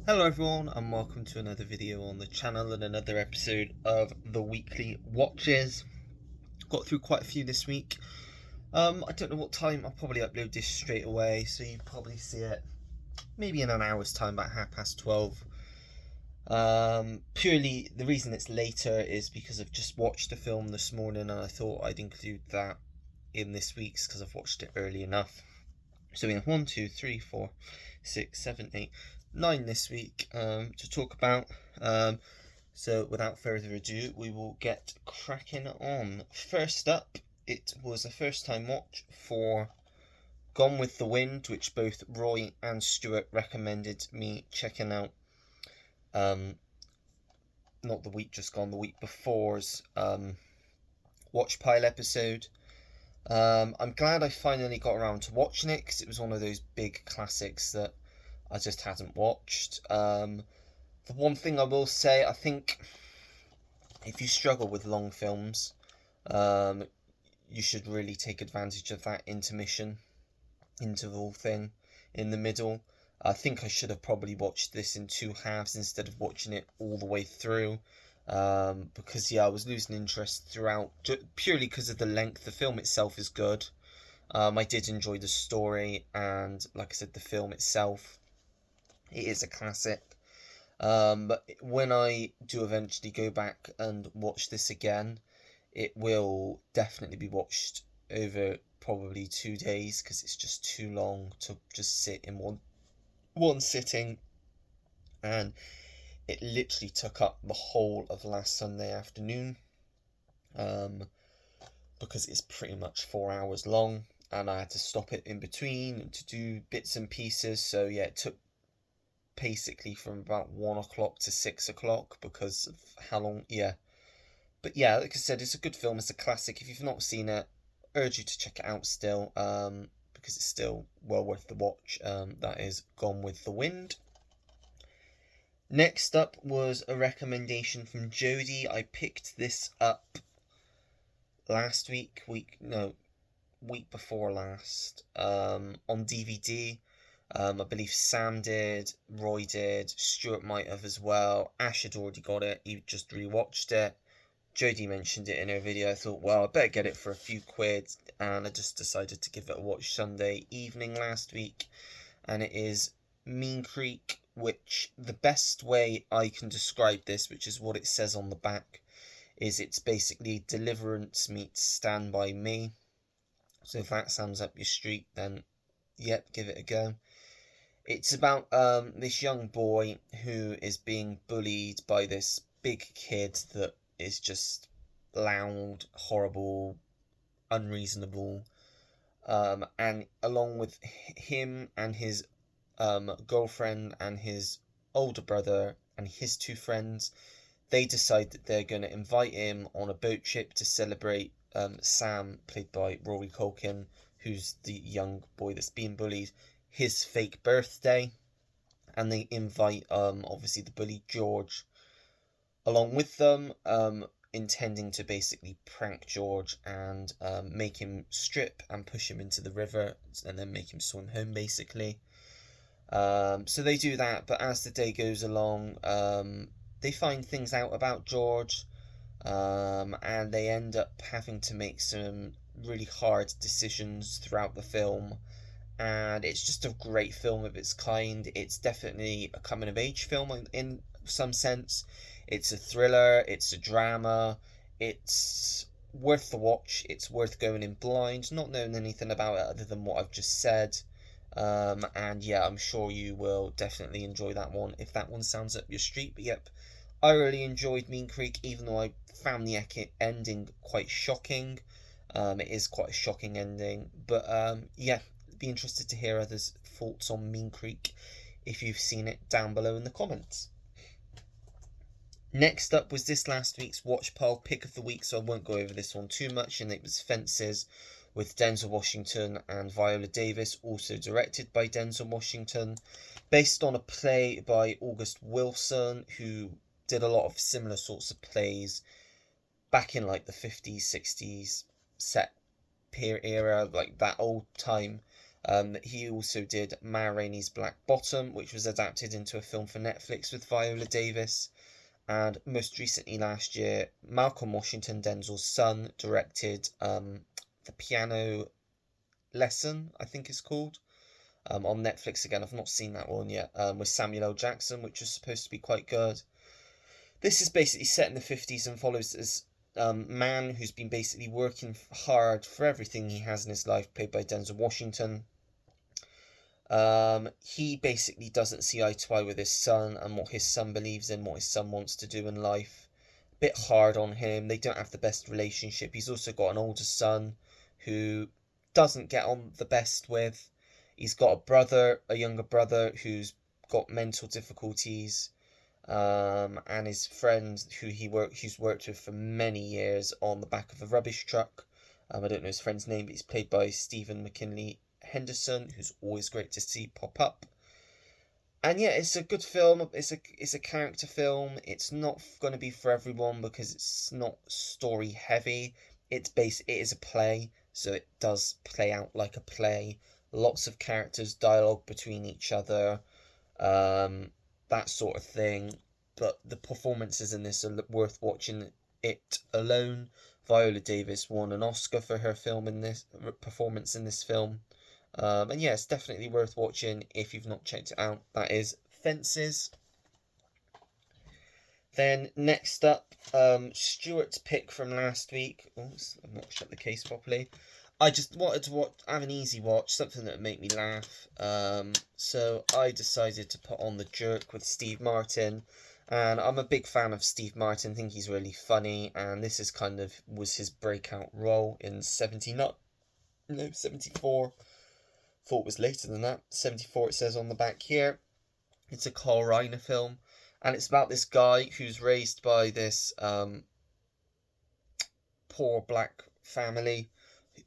Hello everyone and welcome to another video on the channel and another episode of the weekly watches. Got through quite a few this week. I don't know what time. I'll probably upload this straight away, so you probably see it maybe in an hour's time, about 12:30. Purely the reason it's later is because I've just watched the film this morning and I thought I'd include that in this week's because I've watched it early enough. So we have 1, 2, 3, 4, 6, 7, 8, 9 this week to talk about. So without further ado, we will get cracking on. First up, it was a first time watch for Gone with the Wind, which both Roy and Stuart recommended me checking out. Not the week just gone, the week before's Watch Pile episode. I'm glad I finally got around to watching it because it was one of those big classics that I just hadn't watched. The one thing I will say, I think if you struggle with long films, you should really take advantage of that interval thing in the middle. I think I should have probably watched this in two halves instead of watching it all the way through. Because I was losing interest throughout purely because of the length. The film itself is good. I did enjoy the story, and like I said, the film itself, it is a classic. But when I do eventually go back and watch this again, it will definitely be watched over probably 2 days because it's just too long to just sit in one sitting, and it literally took up the whole of last Sunday afternoon, because it's pretty much 4 hours long, and I had to stop it in between to do bits and pieces. So yeah, it took basically from about 1 o'clock to 6 o'clock because of how long. Yeah, but yeah, like I said, it's a good film. It's a classic. If you've not seen it, I urge you to check it out still, because it's still well worth the watch. That is Gone with the Wind. Next up was a recommendation from Jodie. I picked this up last week before last, on DVD. I believe Sam did, Roy did, Stuart might have as well. Ash had already got it, he just rewatched it. Jodie mentioned it in her video. I thought, well, I better get it for a few quid, and I just decided to give it a watch Sunday evening last week. And it is Mean Creek, which the best way I can describe this, which is what it says on the back, is it's basically Deliverance meets Stand By Me. So if that sounds up your street, then yep, give it a go. It's about this young boy who is being bullied by this big kid that is just loud, horrible, unreasonable. And along with him and his girlfriend and his older brother and his two friends, they decide that they're going to invite him on a boat trip to celebrate Sam, played by Rory Culkin, who's the young boy that's being bullied, his fake birthday. And they invite obviously the bully George along with them, intending to basically prank George and make him strip and push him into the river and then make him swim home basically. So they do that, but as the day goes along, they find things out about George, and they end up having to make some really hard decisions throughout the film. And it's just a great film of its kind. It's definitely a coming of age film in some sense. It's a thriller, it's a drama, it's worth the watch, it's worth going in blind, not knowing anything about it other than what I've just said. And yeah, I'm sure you will definitely enjoy that one if that one sounds up your street. But yep, I really enjoyed Mean Creek, even though I found the ending quite shocking. It is quite a shocking ending, but yeah, be interested to hear others' thoughts on Mean Creek if you've seen it down below in the comments. Next up was this last week's Watch Pile pick of the week, so I won't go over this one too much, and it was Fences with Denzel Washington and Viola Davis, also directed by Denzel Washington, based on a play by August Wilson, who did a lot of similar sorts of plays back in like the 50s, 60s, set era, like that old time. He also did Ma Rainey's Black Bottom, which was adapted into a film for Netflix with Viola Davis. And most recently last year, Malcolm Washington, Denzel's son, directed The Piano Lesson, I think it's called, on Netflix again. I've not seen that one yet, with Samuel L. Jackson, which was supposed to be quite good. This is basically set in the 50s and follows this man who's been basically working hard for everything he has in his life, played by Denzel Washington. He basically doesn't see eye to eye with his son and what his son believes in, what his son wants to do in life. A bit hard on him. They don't have the best relationship. He's also got an older son who doesn't get on the best with. He's got a younger brother who's got mental difficulties, and his friend who's worked with for many years on the back of a rubbish truck. I don't know his friend's name, but he's played by Stephen McKinley Henderson, who's always great to see pop up. And yeah, it's a good film. It's a character film. It's not going to be for everyone because it's not story heavy. It is a play, so it does play out like a play. Lots of characters, dialogue between each other, that sort of thing. But the performances in this are worth watching it alone. Viola Davis won an Oscar for her performance in this film. And yeah, it's definitely worth watching if you've not checked it out. That is Fences. Then next up, Stuart's pick from last week. Oh, I've not shut the case properly. I just wanted to have an easy watch, something that would make me laugh. So I decided to put on The Jerk with Steve Martin. And I'm a big fan of Steve Martin, think he's really funny. And this was his breakout role in 74. Thought it was later than that. 74 it says on the back here. It's a Carl Reiner film, and it's about this guy who's raised by this poor black family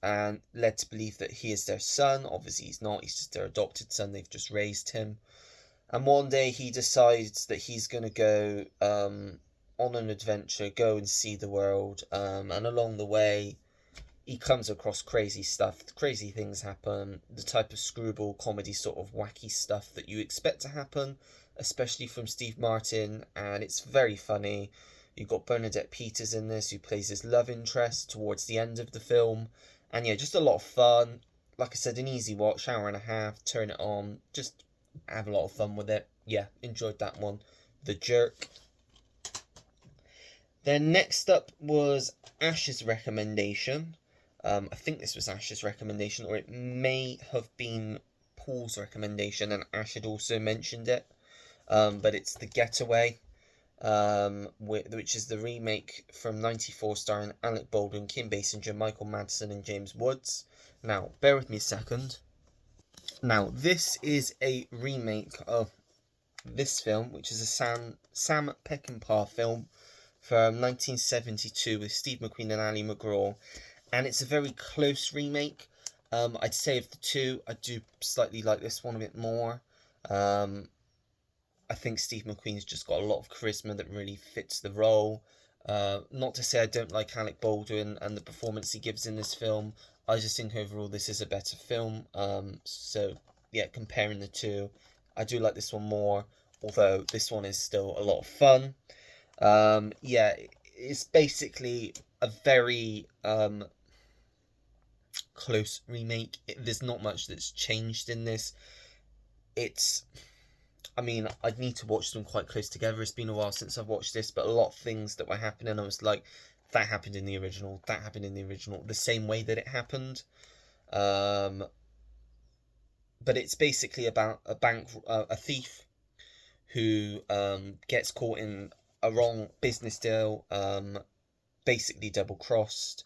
and led to believe that he is their son. Obviously he's not, he's just their adopted son, they've just raised him. And one day he decides that he's going to go on an adventure, go and see the world, and along the way he comes across crazy stuff, crazy things happen, the type of screwball comedy sort of wacky stuff that you expect to happen, especially from Steve Martin, and it's very funny. You've got Bernadette Peters in this, who plays his love interest towards the end of the film, and yeah, just a lot of fun. Like I said, an easy watch, hour and a half, turn it on, just have a lot of fun with it. Yeah, enjoyed that one. The Jerk. Then next up was Ash's recommendation. I think this was Ash's recommendation, or it may have been Paul's recommendation, and Ash had also mentioned it. But it's The Getaway, which is the remake from '94 starring Alec Baldwin, Kim Basinger, Michael Madsen, and James Woods. Now, bear with me a second. Now, this is a remake of this film, which is a Sam Peckinpah film from 1972 with Steve McQueen and Ali MacGraw. And it's a very close remake. I'd say of the two, I do slightly like this one a bit more. I think Steve McQueen's just got a lot of charisma that really fits the role. Not to say I don't like Alec Baldwin and the performance he gives in this film. I just think overall this is a better film. So yeah, comparing the two, I do like this one more, although this one is still a lot of fun. Yeah, it's basically a very close remake. There's not much that's changed in this. I mean, I'd need to watch them quite close together. It's been a while since I've watched this, but a lot of things that were happening, I was like, that happened in the original, that happened in the original, the same way that it happened. But it's basically about a thief who gets caught in a wrong business deal, basically double crossed,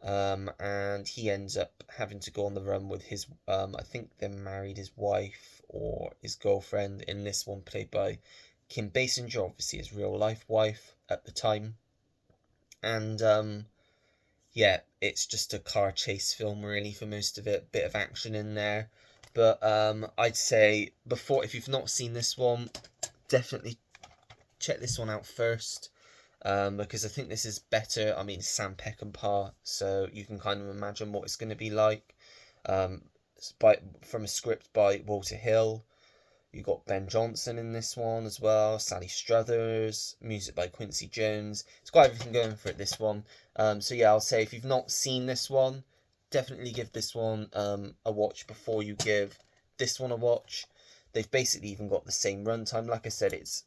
and he ends up having to go on the run with his, I think they're married, his wife or his girlfriend in this one, played by Kim Basinger, obviously his real life wife at the time. And yeah, it's just a car chase film really for most of it, bit of action in there. But I'd say if you've not seen this one, definitely check this one out first. Because I think this is better. I mean, Sam Peckinpah, so you can kind of imagine what it's going to be like. from a script by Walter Hill. You got Ben Johnson in this one as well, Sally Struthers, music by Quincy Jones. It's got everything going for it, this one. So yeah, I'll say if you've not seen this one, definitely give this one a watch before you give this one a watch. They've basically even got the same runtime. Like I said, it's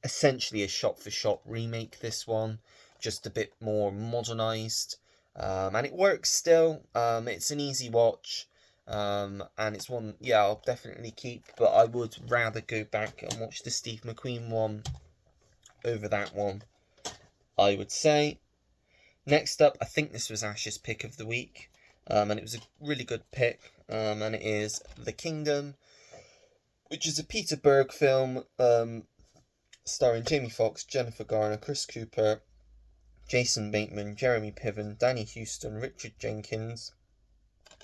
essentially a shot-for-shot remake, this one, just a bit more modernised. And it works still. It's an easy watch. And it's one, yeah, I'll definitely keep, but I would rather go back and watch the Steve McQueen one over that one, I would say. Next up, I think this was Ash's pick of the week, and it was a really good pick, and it is The Kingdom, which is a Peter Berg film, starring Jamie Foxx, Jennifer Garner, Chris Cooper, Jason Bateman, Jeremy Piven, Danny Huston, Richard Jenkins.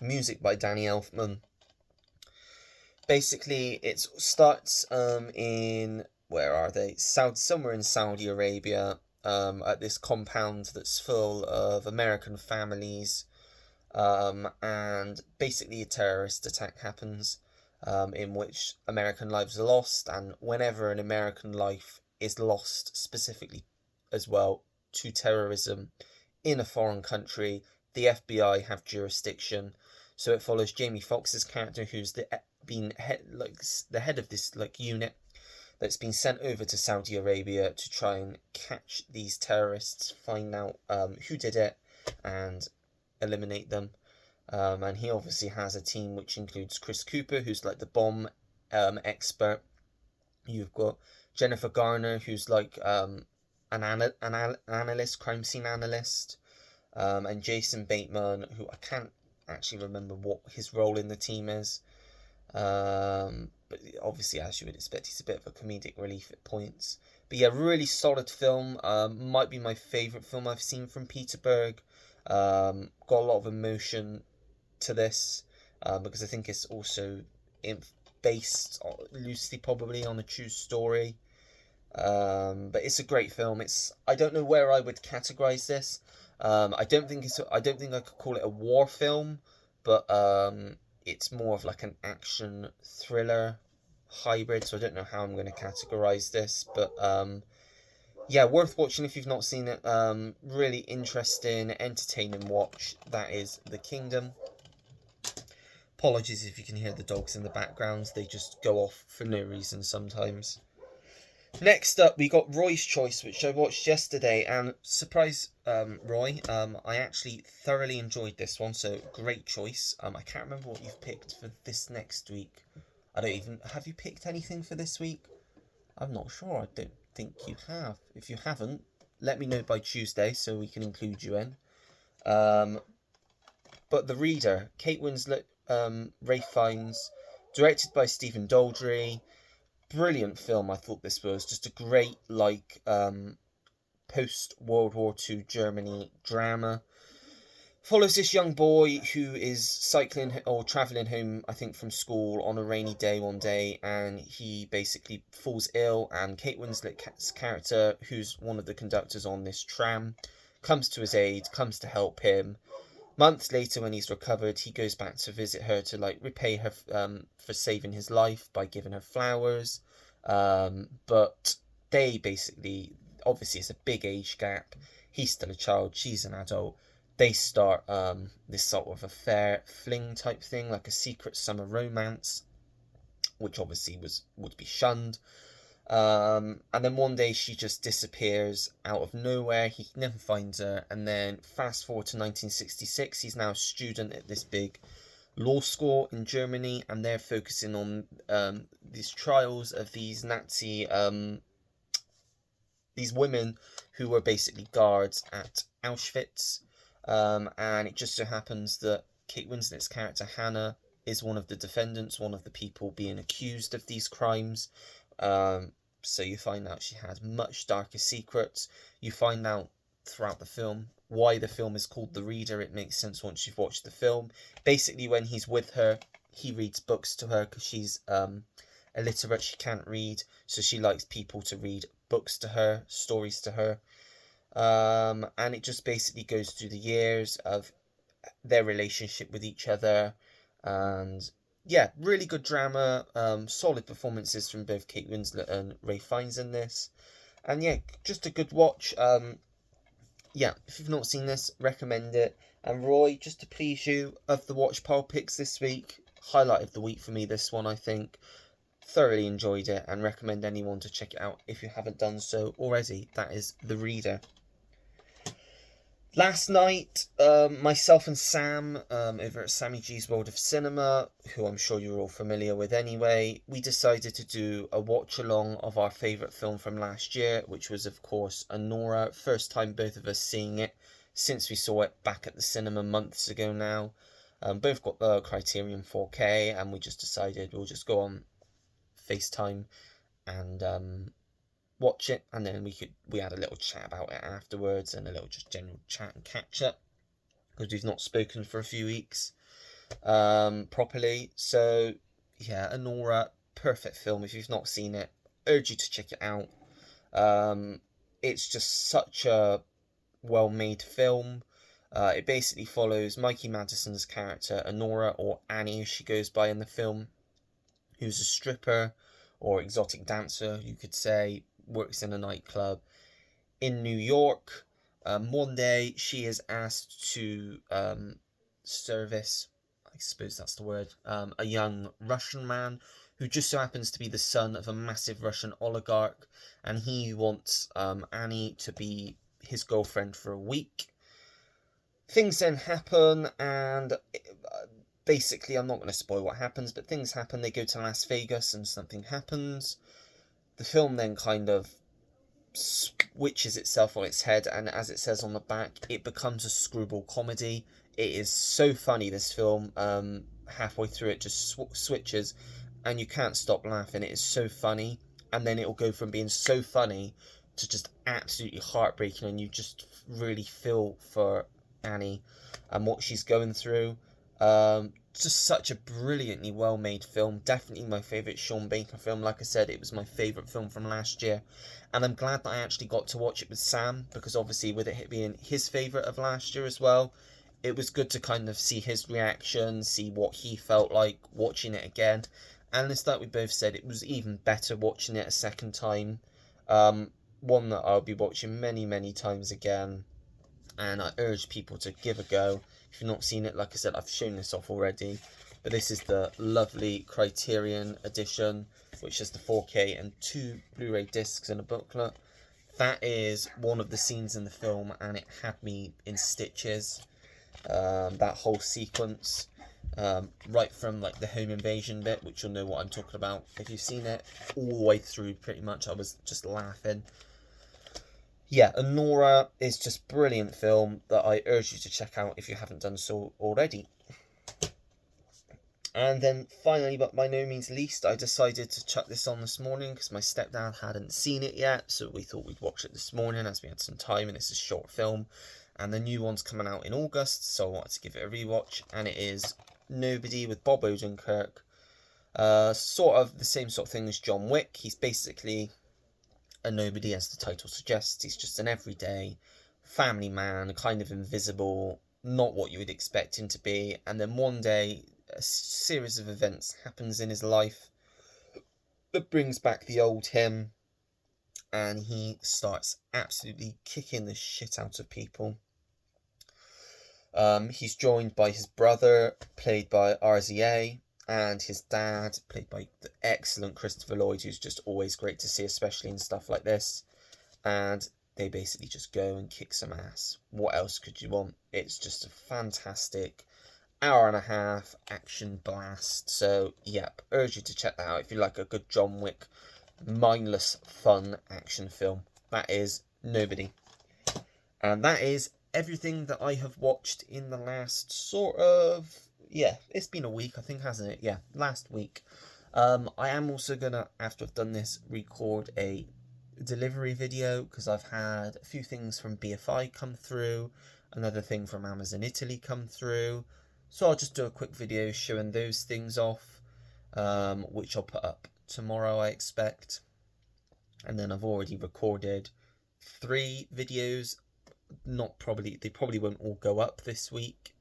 Music by Danny Elfman. Basically, it starts in, where are they? Somewhere in Saudi Arabia, at this compound that's full of American families, and basically a terrorist attack happens, in which American lives are lost, and whenever an American life is lost, specifically as well to terrorism in a foreign country, the FBI have jurisdiction. So it follows Jamie Foxx's character, who's the head of this unit that's been sent over to Saudi Arabia to try and catch these terrorists, find out who did it, and eliminate them. And he obviously has a team which includes Chris Cooper, who's like the bomb expert. You've got Jennifer Garner, who's like an analyst, crime scene analyst, and Jason Bateman, who I can't actually remember what his role in the team is. But obviously, as you would expect, he's a bit of a comedic relief at points. But yeah, really solid film. Might be my favourite film I've seen from Peter Berg. Got a lot of emotion to this, because I think it's also based loosely probably on a true story. But it's a great film. I don't know where I would categorize this. I don't think I could call it a war film, but it's more of like an action thriller hybrid. So I don't know how I'm going to categorize this, but yeah, worth watching if you've not seen it. Really interesting, entertaining watch. That is The Kingdom. Apologies if you can hear the dogs in the background. They just go off for no reason sometimes. Next up, we got Roy's Choice, which I watched yesterday, and surprise, Roy, I actually thoroughly enjoyed this one, so great choice. I can't remember what you've picked for this next week. Have you picked anything for this week? I'm not sure, I don't think you have. If you haven't, let me know by Tuesday so we can include you in. But The Reader, Kate Winslet, Ralph Fiennes, directed by Stephen Daldry. Brilliant film, I thought this was. Just a great, post-World War II Germany drama. Follows this young boy who is cycling or travelling home, I think, from school on a rainy day one day, and he basically falls ill, and Kate Winslet's character, who's one of the conductors on this tram, comes to his aid, comes to help him. Months later, when he's recovered, he goes back to visit her to repay her for saving his life by giving her flowers. But they basically, obviously, it's a big age gap. He's still a child, she's an adult. They start this sort of affair, fling type thing, like a secret summer romance, which obviously would be shunned. And then one day she just disappears out of nowhere. He never finds her. And then fast forward to 1966. He's now a student at this big law school in Germany, and they're focusing on these trials of these Nazi these women who were basically guards at Auschwitz. And it just so happens that Kate Winslet's character Hannah is one of the defendants, one of the people being accused of these crimes. So you find out she has much darker secrets. You find out throughout the film why the film is called The Reader. It makes sense once you've watched the film. Basically, when he's with her, he reads books to her because she's illiterate. She can't read, so she likes people to read books to her, stories to her. And it just basically goes through the years of their relationship with each other, And yeah, really good drama, solid performances from both Kate Winslet and Ray Fiennes in this. And yeah, just a good watch. Yeah, if you've not seen this, recommend it. And Roy, just to please you, of the watch pile picks this week, highlight of the week for me, this one, I think. Thoroughly enjoyed it and recommend anyone to check it out if you haven't done so already. That is The Reader. Last night, myself and Sam, over at Sammy G's World of Cinema, who I'm sure you're all familiar with anyway, we decided to do a watch along of our favourite film from last year, which was, of course, Anora. First time both of us seeing it since we saw it back at the cinema months ago now. Both got the Criterion 4K, and we just decided we'll just go on FaceTime and watch it, and then we had a little chat about it afterwards, and a little just general chat and catch up, because we've not spoken for a few weeks properly. So yeah, Anora, perfect film. If you've not seen it, urge you to check it out. It's just such a well made film. It basically follows Mikey Madison's character Anora, or Annie as she goes by in the film, who's a stripper or exotic dancer, you could say, works in a nightclub in New York. One day she is asked to service, I suppose that's the word, a young Russian man who just so happens to be the son of a massive Russian oligarch, and he wants Annie to be his girlfriend for a week. Things then happen, and basically, I'm not going to spoil what happens, but things happen. They go to Las Vegas and something happens. The film then kind of switches itself on its head, and as it says on the back, it becomes a screwball comedy. It is so funny, this film. Halfway through it just switches, and you can't stop laughing. It is so funny, and then it will go from being so funny to just absolutely heartbreaking, and you just really feel for Annie and what she's going through. Just such a brilliantly well made film. Definitely my favourite Sean Baker film. Like I said, it was my favourite film from last year, and I'm glad that I actually got to watch it with Sam, because obviously with it being his favourite of last year as well, it was good to kind of see his reaction, see what he felt like watching it again. And it's like we both said, it was even better watching it a second time. One that I'll be watching many times again, and I urge people to give a go. If you've not seen it, like I said, I've shown this off already, but this is the lovely Criterion edition, which has the 4K and 2 Blu-ray discs and a booklet. That is one of the scenes in the film, and it had me in stitches. That whole sequence, right from like the home invasion bit, which you'll know what I'm talking about if you've seen it, all the way through pretty much. I was just laughing. Yeah, Anora is just brilliant film that I urge you to check out if you haven't done so already. And then finally, but by no means least, I decided to chuck this on this morning because my stepdad hadn't seen it yet, so we thought we'd watch it this morning as we had some time, and it's a short film. And the new one's coming out in August, so I wanted to give it a rewatch, and it is Nobody with Bob Odenkirk. Sort of the same sort of thing as John Wick. He's basically a nobody, as the title suggests. He's just an everyday family man, kind of invisible, not what you would expect him to be. And then one day, a series of events happens in his life that brings back the old him, and he starts absolutely kicking the shit out of people. He's joined by his brother, played by RZA, and his dad, played by the excellent Christopher Lloyd, who's just always great to see, especially in stuff like this. And they basically just go and kick some ass. What else could you want? It's just a fantastic hour and a half action blast. So, yep, urge you to check that out if you like a good John Wick, mindless, fun action film. That is Nobody. And that is everything that I have watched in the last it's been a week, I think, hasn't it? Yeah, last week. I am also gonna, after I've done this, record a delivery video, because I've had a few things from BFI come through, another thing from Amazon Italy come through, so I'll just do a quick video showing those things off, which I'll put up tomorrow, I expect. And then I've already recorded 3 videos. They probably won't all go up this week,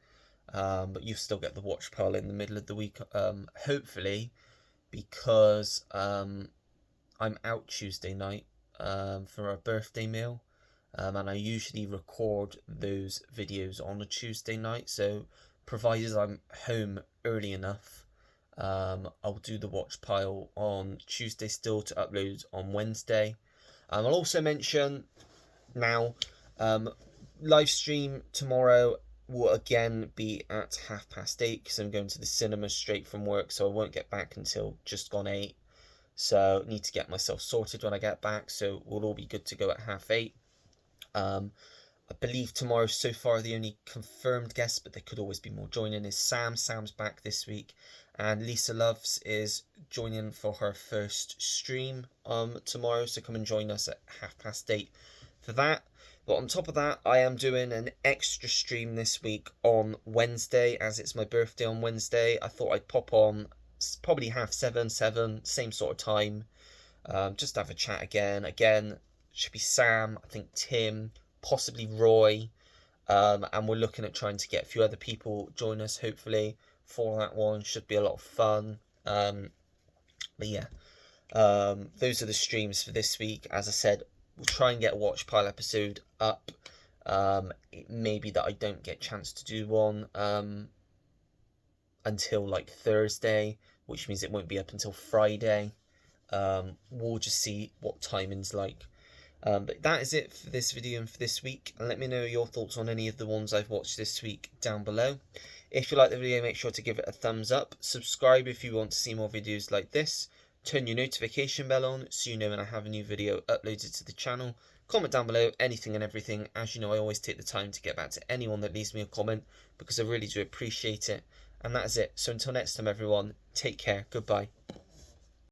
but you'll still get the watch pile in the middle of the week, hopefully, because I'm out Tuesday night for a birthday meal, and I usually record those videos on a Tuesday night, so provided I'm home early enough, I'll do the watch pile on Tuesday still to upload on Wednesday. I'll also mention now, live stream tomorrow will again be at 8:30 because I'm going to the cinema straight from work, so I won't get back until just gone 8. So need to get myself sorted when I get back, so we'll all be good to go at 8:30. I believe tomorrow, so far, the only confirmed guest, but there could always be more joining, is Sam. Sam's back this week. And Lisa Loves is joining for her first stream tomorrow, so come and join us at 8:30 for that. But on top of that, I am doing an extra stream this week on Wednesday, as it's my birthday on Wednesday. I thought I'd pop on probably 7:30, same sort of time. Just have a chat again. Again, should be Sam, I think Tim, possibly Roy, and we're looking at trying to get a few other people join us, hopefully, for that one. Should be a lot of fun. But yeah, those are the streams for this week. As I said, we'll try and get a watch pile episode up. It may be that I don't get a chance to do one until like Thursday, which means it won't be up until Friday. We'll just see what timing's like. But that is it for this video and for this week. And let me know your thoughts on any of the ones I've watched this week down below. If you like the video, make sure to give it a thumbs up. Subscribe if you want to see more videos like this. Turn your notification bell on so you know when I have a new video uploaded to the channel. Comment down below anything and everything. As you know, I always take the time to get back to anyone that leaves me a comment because I really do appreciate it. And that is it. So until next time, everyone, take care. Goodbye.